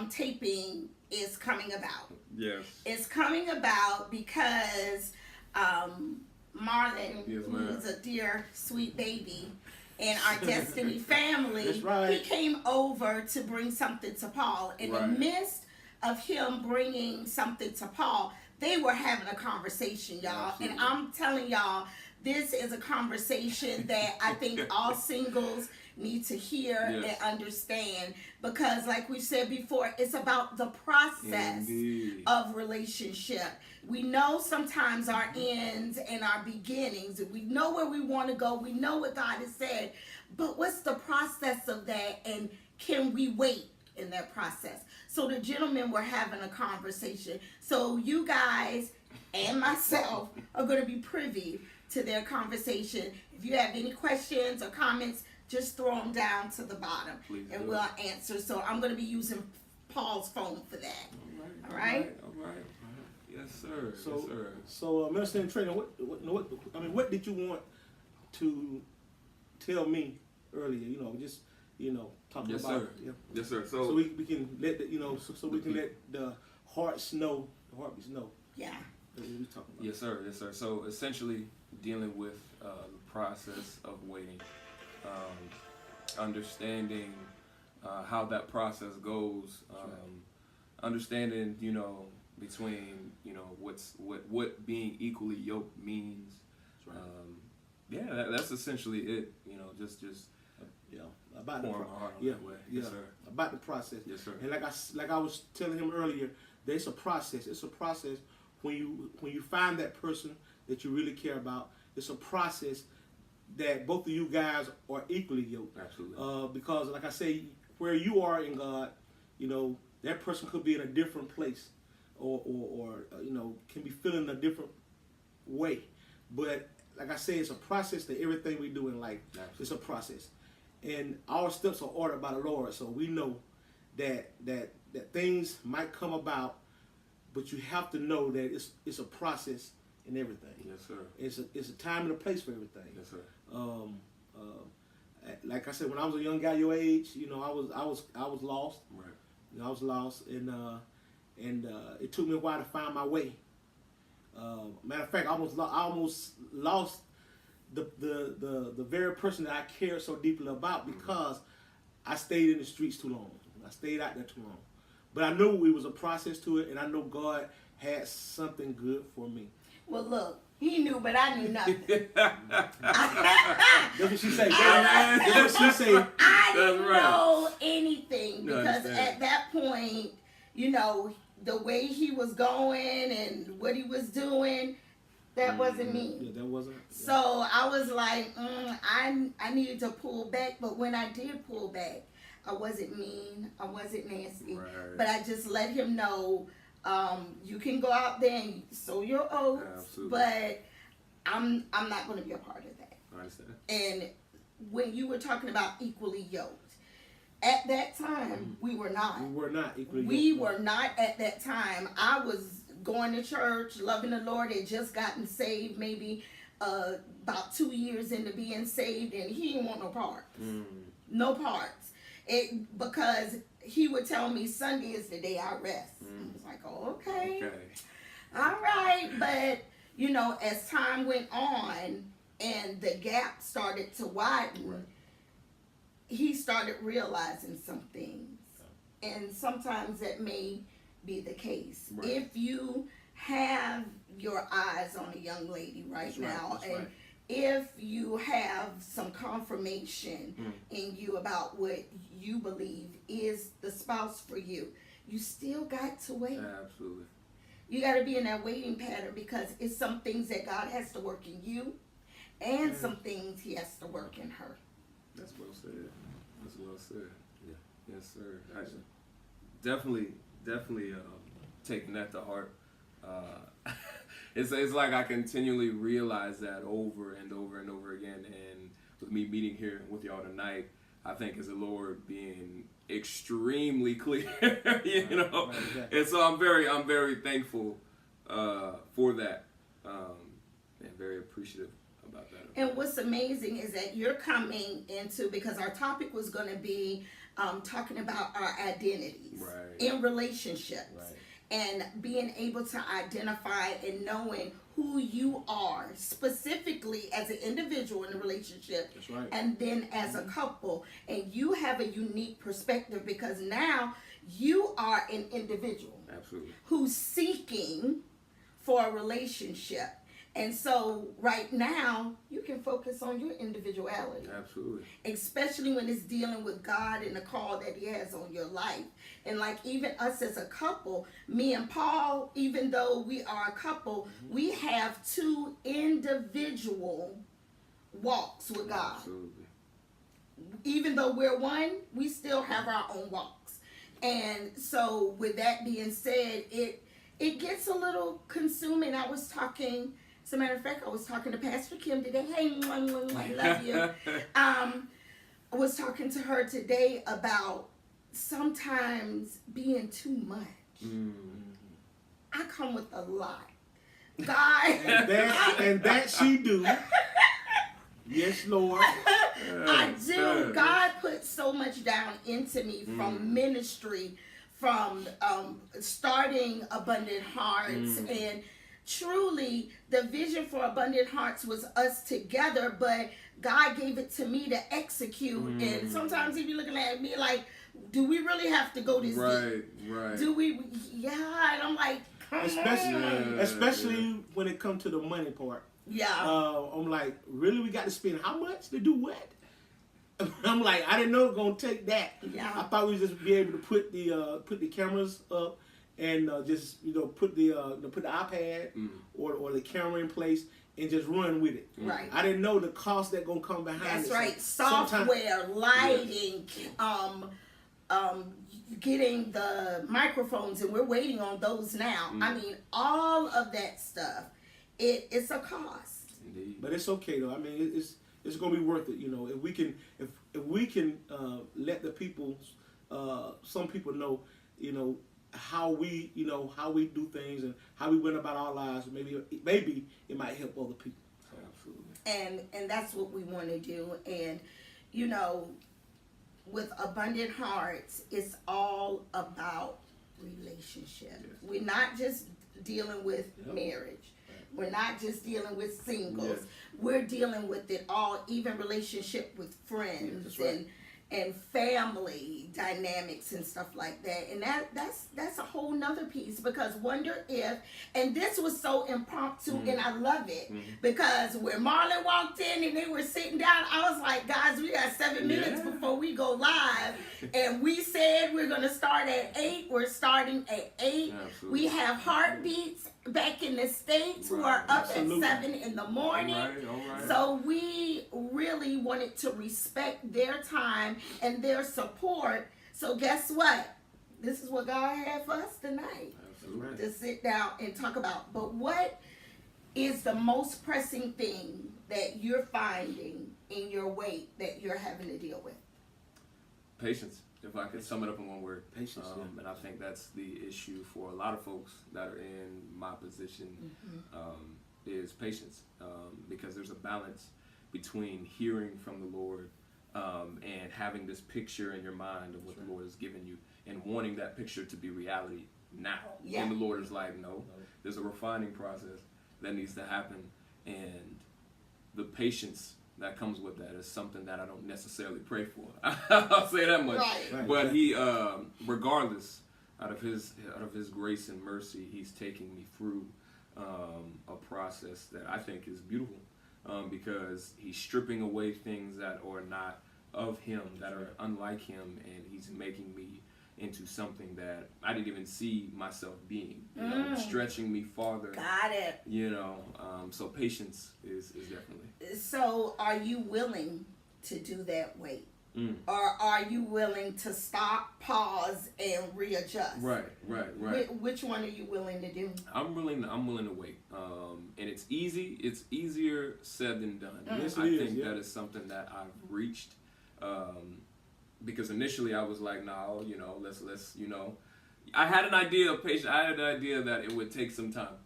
taping is coming about. Yes. It's coming about because Marlon, Yes, who ma'am. is a dear, sweet baby, in our Destiny family, That's right. he came over to bring something to Paul. In the Right. midst of him bringing something to Paul, they were having a conversation, y'all. Absolutely. And I'm telling y'all, this is a conversation that I think all singles need to hear Yes. and understand, because like we said before, it's about the process Indeed. of relationship. We know sometimes our ends and our beginnings. We know where we want to go. We know what God has said. But what's the process of that? And can we wait in that process? So the gentlemen were having a conversation. So you guys and myself are going to be privy to their conversation. If you have any questions or comments, just throw them down to the bottom. Please and do. we'll answer. So I'm going to be using Paul's phone for that. All right. Yes, sir. So, yes, sir. so Minister in Training, what did you want to tell me earlier? Talking Yes, about. sir. Yeah. Yes, sir. So we can let so we can let the hearts know, the heartbeats know Yeah. what we talking about. Yes, sir. Yes, sir. So essentially, dealing with the process of waiting, understanding how that process goes, understanding, between what being equally yoked means. That's right. That's essentially it. Just About pour the my heart on yeah, that way. yeah, Yes, sir. about the process. Yes, sir. And like I was telling him earlier, there's a process. It's a process when you find that person that you really care about. It's a process that both of you guys are equally yoked. Absolutely. Because like I say, where you are in God, that person could be in a different place, or can be feeling a different way. But like I say, it's a process to everything we do in life. Absolutely. It's a process. And our steps are ordered by the Lord, so we know that things might come about, but you have to know that it's a process in everything. Yes, sir. It's a time and a place for everything. Yes, sir. Like I said, when I was a young guy your age, I was lost. Right. I was lost, and it took me a while to find my way. Matter of fact, I almost lost the very person that I cared so deeply about because I stayed in the streets too long. I stayed out there too long. But I knew it was a process to it, and I know God had something good for me. Well, look, he knew, but I knew nothing. That's what she said. That's what she said. I didn't That's right. know anything No, I because understand. at that point, the way he was going and what he was doing, that wasn't me. Yeah, that wasn't. So I was like, I needed to pull back. But when I did pull back, I wasn't mean. I wasn't nasty. Right. But I just let him know, you can go out there and sow your oats. Absolutely. But I'm not going to be a part of that. I understand. And when you were talking about equally yoked, at that time, we were not. We were not equally. We yoked. were not at that time. I was going to church, loving the Lord, had just gotten saved, maybe about 2 years into being saved, and he didn't want no parts. No parts. Because he would tell me Sunday is the day I rest. I was like, oh, okay. All right. But, as time went on and the gap started to widen, Right. he started realizing some things. And sometimes that may be the case. Right. If you have your eyes on a young lady That's now, right. That's and right. if you have some confirmation in you about what you believe is the spouse for you, you still got to wait. Absolutely. You got to be in that waiting pattern because it's some things that God has to work in you and some things he has to work in her. That's well said. That's well said. Yeah. Yes, sir. Actually, definitely taking that to heart. It's like I continually realize that over and over and over again. And with me meeting here with y'all tonight, I think is the Lord being extremely clear, Right, exactly. And so I'm very thankful for that, and very appreciative about that. And what's amazing is that you're coming into, because our topic was going to be talking about our identities in relationships. And being able to identify and knowing who you are specifically as an individual in a relationship. That's right. And then as a couple. And you have a unique perspective because now you are an individual. Absolutely. Who's seeking for a relationship. And so right now, you can focus on your individuality. Absolutely. Especially when it's dealing with God and the call that he has on your life. And like even us as a couple, me and Paul, even though we are a couple, we have two individual walks with God. Absolutely. Even though we're one, we still have our own walks. And so with that being said, it gets a little consuming. As a matter of fact, I was talking to Pastor Kim today. Hey, I love you. I was talking to her today about sometimes being too much. I come with a lot. God. and that she do. Yes, Lord. I do. God put so much down into me from ministry, from starting Abundant Hearts, and truly the vision for Abundant Hearts was us together, but God gave it to me to execute. And sometimes he be looking at me like, do we really have to go this deep? Right. Do we? Yeah. And I'm like, especially when it comes to the money part. Yeah. I'm like, really? We got to spend how much to do what? I'm like, I didn't know it was gonna take that. Yeah. I thought we'd just be able to put the cameras up and just put the iPad or the camera in place and just run with it. Right. I didn't know the cost that gonna come behind it. That's right. Software, lighting, getting the microphones, and we're waiting on those now. I mean, all of that stuff. It's a cost. Indeed. But it's okay though. I mean, it's gonna be worth it. If we can let the people, some people know, how we do things and how we went about our lives. Maybe it might help other people. So. Absolutely. And that's what we want to do. And with Abundant Hearts, it's all about relationships. Yes. We're not just dealing with marriage. We're not just dealing with singles. Yes. We're dealing with it all, even relationship with friends and family dynamics and stuff like that. And that's a whole nother piece, because wonder if, and this was so impromptu and I love it, because when Marlon walked in and they were sitting down, I was like, guys, we got 7 minutes before we go live. And we said we're going to start at 8. We're starting at 8. Absolutely. We have heartbeats back in the States who are up at 7 in the morning. All right. So we really wanted to respect their time and their support. So guess what? This is what God had for us tonight. Absolutely. To sit down and talk about. But what is the most pressing thing that you're finding in your weight that you're having to deal with? Patience. If I could sum it up in one word. Patience. And I think that's the issue for a lot of folks that are in my position, is patience. Because there's a balance between hearing from the Lord and having this picture in your mind of what the Lord has given you and wanting that picture to be reality now. Yeah. And the Lord is like, no, there's a refining process that needs to happen. And the patience that comes with that is something that I don't necessarily pray for. I'll say that much. Right. But he, regardless, out of his grace and mercy, he's taking me through a process that I think is beautiful, because he's stripping away things that are not of him, that are unlike him, and he's making me into something that I didn't even see myself being, stretching me farther. Got it. So patience is definitely. So are you willing to do that weight? Or are you willing to stop, pause, and readjust? Right. Which one are you willing to do? I'm willing to wait. And it's easy. It's easier said than done. Yes, I think that is something that I've reached. Because initially I was like, no, let's I had an idea of patience. I had an idea that it would take some time.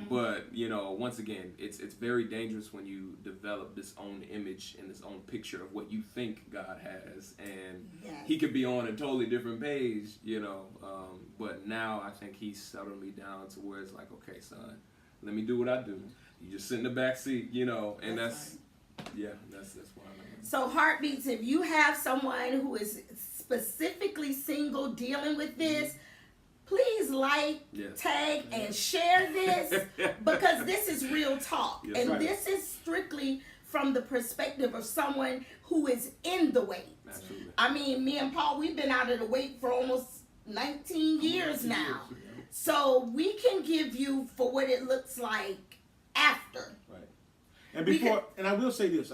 But once again, it's very dangerous when you develop this own image and this own picture of what you think God has, and He could be on a totally different page, But now I think He's settled me down to where it's like, okay, son, let me do what I do. You just sit in the back seat, and that's why I'm at. So Heartbeats, if you have someone who is specifically single dealing with this, please tag, and share this, because this is real talk. Yes, and this is strictly from the perspective of someone who is in the weight. Absolutely. I mean, me and Paul, we've been out of the weight for almost 19 years now. So we can give you for what it looks like after. Right. And and I will say this,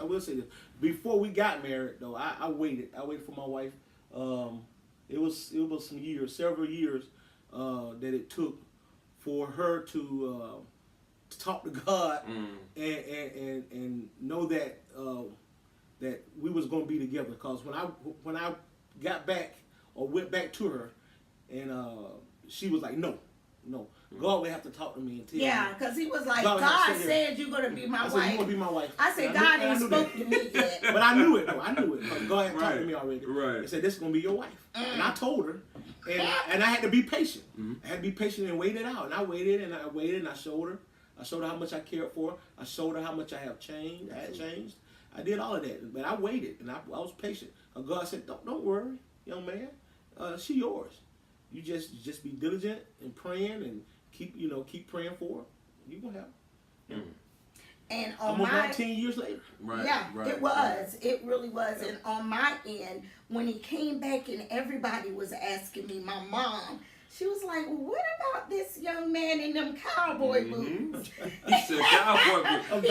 before we got married though, I waited for my wife. It was some years, several years, that it took for her to talk to God and know that that we was going to be together. Because when I got back or went back to her, and she was like, no, God will have to talk to me and tell me. Yeah, because he was like, God said you're going to be my wife. You're going to be my wife. I said, God ain't spoke to me yet. But I knew it, though. I knew it. Because God had talked to me already. Right. He said, this is going to be your wife. And I told her. And I had to be patient. I had to be patient and wait it out. And I waited and I showed her. I showed her how much I cared for her. I showed her how much I had changed. I did all of that. But I waited and I was patient. And God said, don't worry, young man. She yours. You just be diligent and praying and keep praying for her. You gonna have her. And on almost 19 years later. It was. It really was. And on my end, when he came back and everybody was asking me, my mom, she was like, well, what about this young man in them cowboy boots? He said cowboy boots.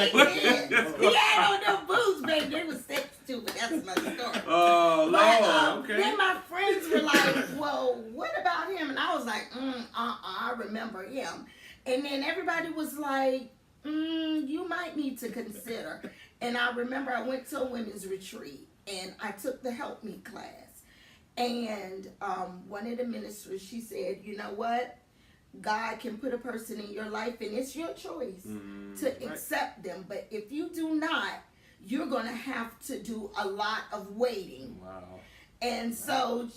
He had on them boots, baby. They was sex too, but that's another story. Oh, Lord. Okay. Then my friends were like, well, what about him? And I was like, I remember him. And then everybody was like, you might need to consider. And I remember I went to a women's retreat and I took the Help Me class. And one of the ministers, she said, you know what? God can put a person in your life and it's your choice to accept them. But if you do not, you're going to have to do a lot of waiting. Wow. And so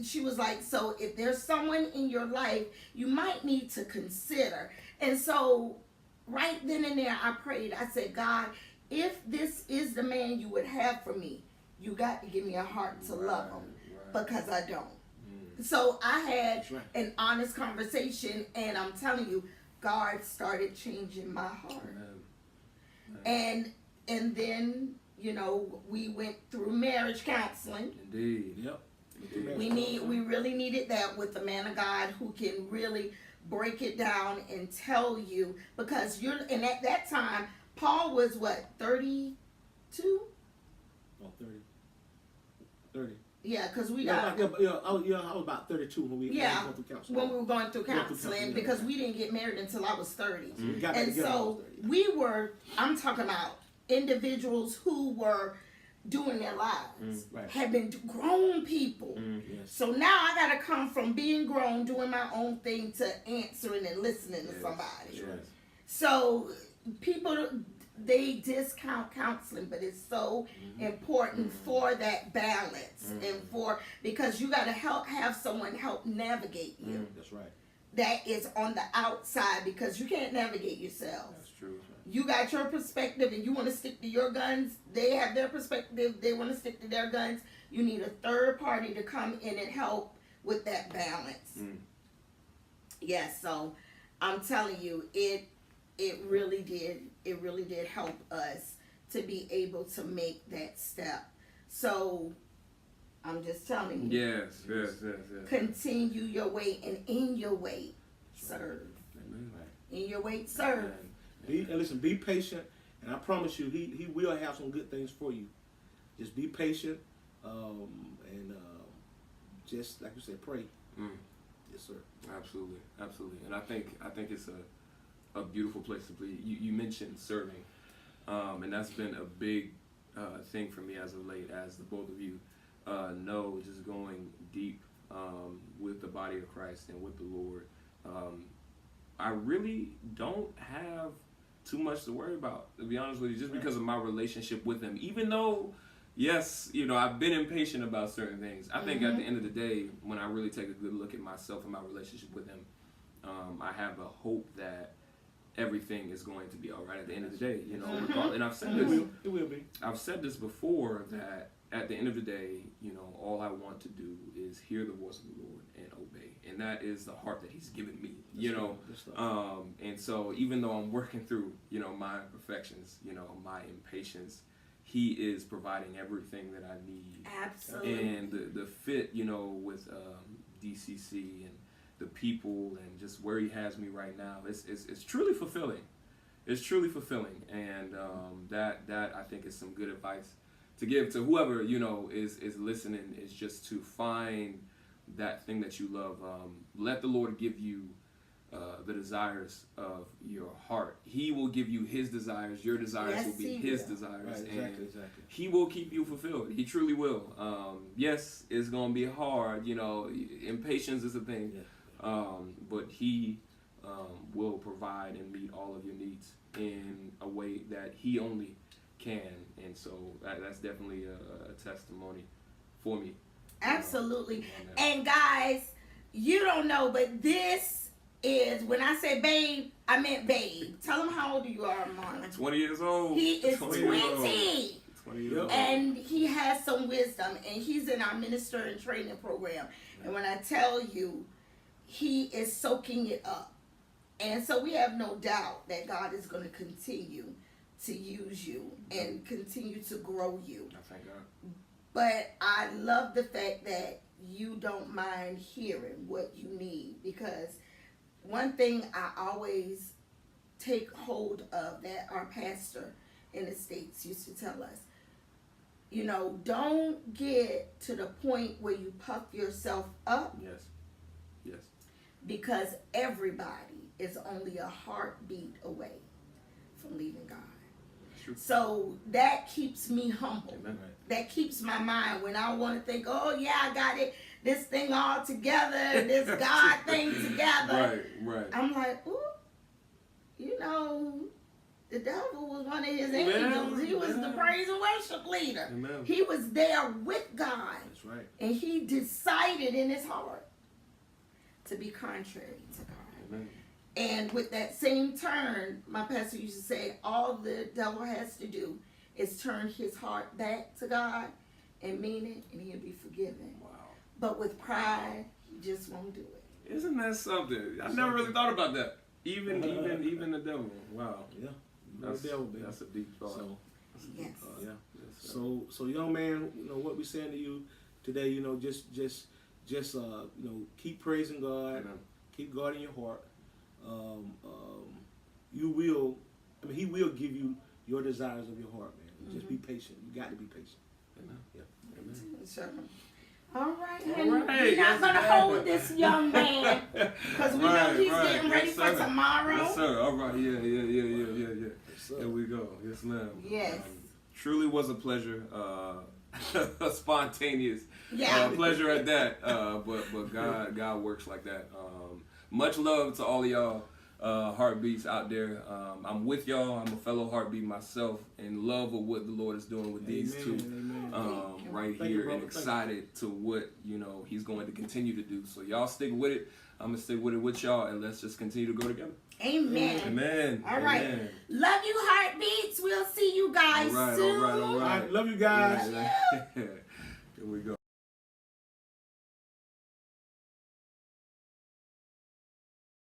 she was like, so if there's someone in your life, you might need to consider. And so right then and there, I prayed. I said, God, if this is the man you would have for me, you got to give me a heart to love him, because I don't. So I had an honest conversation, and I'm telling you, God started changing my heart. And then, we went through marriage counseling. Indeed. Yep. We really needed that with a man of God who can really break it down and tell you, because and at that time Paul was what, 32? Oh, 30. Yeah, because we I was about 32 when we went through counseling. When we were going through counseling, because we didn't get married until I was 30. And so I'm talking about individuals who were doing their lives, have been grown people. Yes. So now I got to come from being grown, doing my own thing, to answering and listening to somebody. Yes. So people, they discount counseling, but it's so important for that balance and because you got to have someone help navigate you. That's right. That is on the outside, because you can't navigate yourself. That's true. You got your perspective and you want to stick to your guns. They have their perspective. They want to stick to their guns. You need a third party to come in and help with that balance. Yes, so I'm telling you, it really did help us to be able to make that step. So I'm just telling you. Yes. Continue your weight, and in your weight, serve. Amen. In your weight, serve. Be patient, and I promise you, he will have some good things for you. Just be patient, and just like you said, pray. Yes, sir. Absolutely. And I think it's a beautiful place to be. You mentioned serving, and that's been a big thing for me as of late, as the both of you know, just going deep with the body of Christ and with the Lord. I really don't have too much to worry about, to be honest with you, just because of my relationship with him. Even though, yes, I've been impatient about certain things. I think at the end of the day, when I really take a good look at myself and my relationship with him, I have a hope that everything is going to be all right at the end of the day. And I've said this. It will be. I've said this before, that at the end of the day, all I want to do is hear the voice of the Lord and obey, and that is the heart that He's given me. And so even though I'm working through, my imperfections, my impatience, He is providing everything that I need. Absolutely. And the fit, with DCC and the people and just where He has me right now, it's truly fulfilling. It's truly fulfilling, and that I think is some good advice to give to whoever is listening, is just to find that thing that you love. Let the Lord give you the desires of your heart. He will give you His desires. Your desires will be His desires. Right, exactly. He will keep you fulfilled. He truly will. Yes, it's going to be hard. Impatience is a thing. Yeah. But He will provide and meet all of your needs in a way that He only can. And so that's definitely a testimony for me. Absolutely. And guys, you don't know, but this is, when I say babe, I meant babe. Tell them how old you are, Marlon. 20 years old. He is 20. 20 years old. And he has some wisdom, and he's in our minister and training program. And when I tell you, he is soaking it up. And so we have no doubt that God is going to continue to use you and continue to grow you. I thank God. But I love the fact that you don't mind hearing what you need, because one thing I always take hold of that our pastor in the States used to tell us, don't get to the point where you puff yourself up. Yes. Because everybody is only a heartbeat away from leaving God. So that keeps me humble. Amen. That keeps my mind when I want to think, oh yeah, I got this thing all together, this God thing together. Right. I'm like, ooh, the devil was one of his angels. He was the praise and worship leader. Amen. He was there with God. That's right. And he decided in his heart to be contrary to God. Amen. And with that same turn, my pastor used to say, all the devil has to do is turn his heart back to God and mean it, and he'll be forgiven. Wow. But with pride, he just won't do it. Isn't that something? I never really thought about that. Even the devil. Wow. Yeah. That's, the devil, baby. That's a deep thought. So, Yes. yeah. Yes, So young man, what we're saying to you today, just keep praising God. Amen. Keep God in your heart. You will. He will give you your desires of your heart, man. Just be patient. You got to be patient. Amen. Yeah. Amen. Sure. All right, All honey. right, We're not going to yes, hold this young man because we know he's getting ready Yes, for sir. tomorrow. Yes, sir. All right. Yeah. Yes, sir. There we go. Yes, ma'am. Yes. Truly was a pleasure. Spontaneous. Yeah. Pleasure at that. But God works like that. Much love to all of y'all heartbeats out there. I'm with y'all. I'm a fellow heartbeat myself, in love with what the Lord is doing with these two right Thank here, you, and excited to what He's going to continue to do. So y'all stick with it. I'm gonna stick with it with y'all, and let's just continue to go together. Amen. Amen. All right. Amen. Love you, heartbeats. We'll see you guys soon. All right. Love you guys. Here we go.